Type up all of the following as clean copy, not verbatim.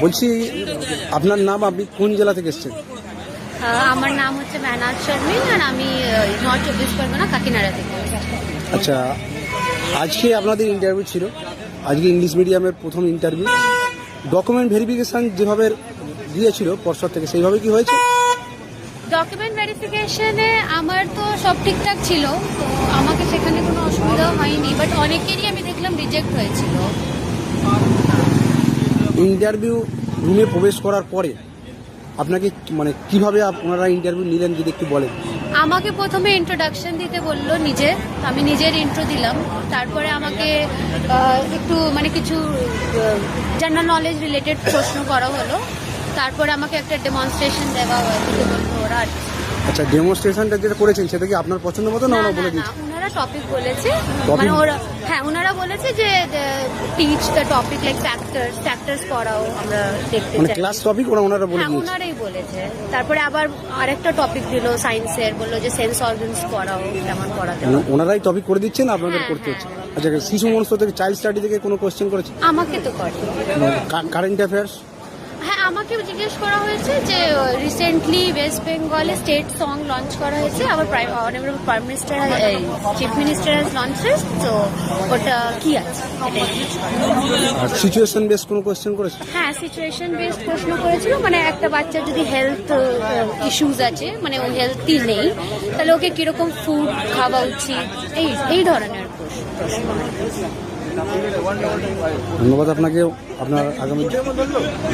বলছি আপনার নাম, আপনি কোন জেলা থেকে এসেছেন? আমার নাম হচ্ছে মেহনাজ শর্মিন আর আমি নর্থ চব্বিশ পরগনা কাকিনাড়া থেকে। আচ্ছা, আজকে আপনাদের ইন্টারভিউ ছিল, আজকে ইংলিশ মিডিয়ামের প্রথম ইন্টারভিউ। ডকুমেন্ট ভেরিফিকেশন যেভাবে দিয়েছিল পর্ষদ থেকে, সেইভাবে কি হয়েছে? ডকুমেন্ট ভেরিফিকেশনে আমার তো সব ঠিকঠাক ছিল, তো আমাকে সেখানে কোনো অসুবিধা হয়নি, বাট অনেকেরই আমি দেখলাম রিজেক্ট হয়েছিল। ইন্টারভিউ রুমে প্রবেশ করার পরে আপনাকে মানে কিভাবে আপনারা ইন্টারভিউ নিলেন যদি একটু বলেন। আমাকে প্রথমে ইন্ট্রোডাকশন দিতে বললো নিজে, আমি নিজের ইন্ট্রো দিলাম। তারপরে আমাকে একটু মানে কিছু জেনারেল নলেজ রিলেটেড প্রশ্ন করা হলো। তারপরে আমাকে একটা ডেমনস্ট্রেশন দেওয়া দিতে বললো ওরা। আচ্ছা, ডেমনস্ট্রেশনটা যেটা করেছেন সেটা কি আপনার পছন্দ মতো না ওরা বলে দিয়েছে? ওনারা টপিক বলেছে, মানে ওরা ওনারা বলেছে যে teach the topic like factors পড়াও আমরা দেখতে মানে চাই। ক্লাস টপিক ওনারা বলে দিয়েছে? ওনারাই বলেছে। তারপরে আবার আরেকটা টপিক দিল সায়েন্সের, বললো যে সেন্স অর্গানস পড়াও, কেমন পড়াতে হবে। ওনারাই টপিক করে দিচ্ছেন, আপনাদের করতে হচ্ছে? আচ্ছা, শিশু মনস্ত থেকে, চাইল্ড স্টাডি থেকে কোনো কোশ্চেন করেছে? আমাকে তো করে। Current affairs? হ্যাঁ, আমাকে জিজ্ঞেস করা হয়েছে যে রিসেন্টলি ওয়েস্ট বেঙ্গলে স্টেট সং লঞ্চ করা হয়েছে, আবার prime minister chief minister has launches, তো ওটা কি আছে এটাই। আর সিচুয়েশন বেস কোনো কোশ্চেন করেছে? হ্যাঁ, সিচুয়েশন বেসড প্রশ্ন করেছিল, মানে একটা বাচ্চার যদি হেলথ ইস্যুস আছে, মানে ও হেলথই নেই, তাহলে ওকে কিরকম ফুড খাওয়া উচিত, এই ধরনের প্রশ্ন। ধন্যবাদ আপনাকে। আপনার আগামী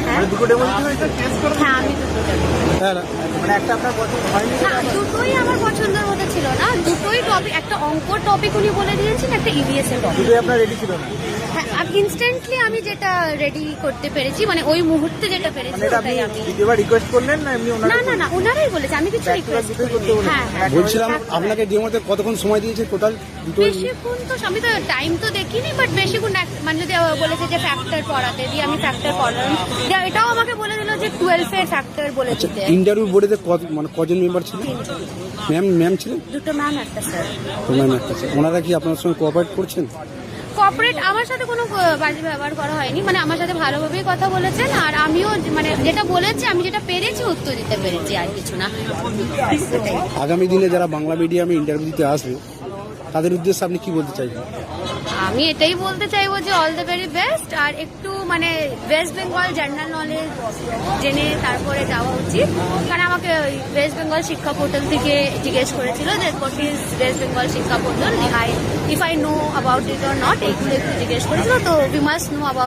হ্যাঁ, আমি দুটো দুটোই আমার পছন্দের মধ্যে ছিল না, দুটোই টপিক, একটা অঙ্ক টপিক উনি বলে দিয়েছেন, একটা ইভিএস এর টপিক। আপনার রেডি ছিল না? হ্যাঁ, ইনস্ট্যান্টলি আমি যেটা রেডি করতে পেরেছি, মানে ওই মুহূর্তে যেটা পেরেছি ওটাই আমি। রিকোয়েস্ট করলেন না এমনি? না, ওনারাই বলেছে, আমি কিছু রিকোয়েস্ট করিনি। হ্যাঁ, বলছিলাম আপনাকে ডেমোতে কতক্ষণ সময় দিয়েছে টোটাল? বেশিক্ষণ তো আমি তো টাইম তো দেখিনি, বাট বেশিক্ষণ মানে যদি বলেছে যে ফ্যাক্টর পড়াতে দিয়ে আমি ফ্যাক্টর পড়লাম, এটাও আমাকে বলে দিল যে 12 এর ফ্যাক্টর বলে দিতে। ইন্টারভিউ বোর্ডে মানে কজন মেম্বার ছিল? ম্যাম ছিলেন? দুটো ম্যাম, একটা স্যার। ম্যাম একটা স্যার। ওনারা কি আপনার সঙ্গে কোঅপারেট করছেন? কর্পোরেট আমার সাথে কোনো বাজে ব্যবহার করা হয়নি, মানে আমার সাথে ভালোভাবেই কথা বলেছেন, আর আমিও মানে যেটা বলেছি, আমি যেটা পেরেছি উত্তর দিতে পেরেছি, আর কিছু না। আগামী দিনে যারা বাংলা মিডিয়ামে ইন্টারভিউ দিতে আসবে তাদের উদ্দেশ্যে আপনি কি বলতে চাইবেন? আমি এটাই বলতে চাইবো যে অল দ্য ভেরি বেস্ট, আর একটু মানে ওয়েস্ট বেঙ্গল জেনারেল নলেজ জেনে তারপরে যাওয়া উচিত। কারণ আমাকে ওয়েস্ট বেঙ্গল শিক্ষা পোর্টাল থেকে জিজ্ঞেস করেছিল যে হোয়াট ইজ ওয়েস্ট বেঙ্গল শিক্ষা portal, if I know about it or not, এইগুলো একটু জিজ্ঞেস করেছিল। তো উই মাস্ট নো অ্যাবাউট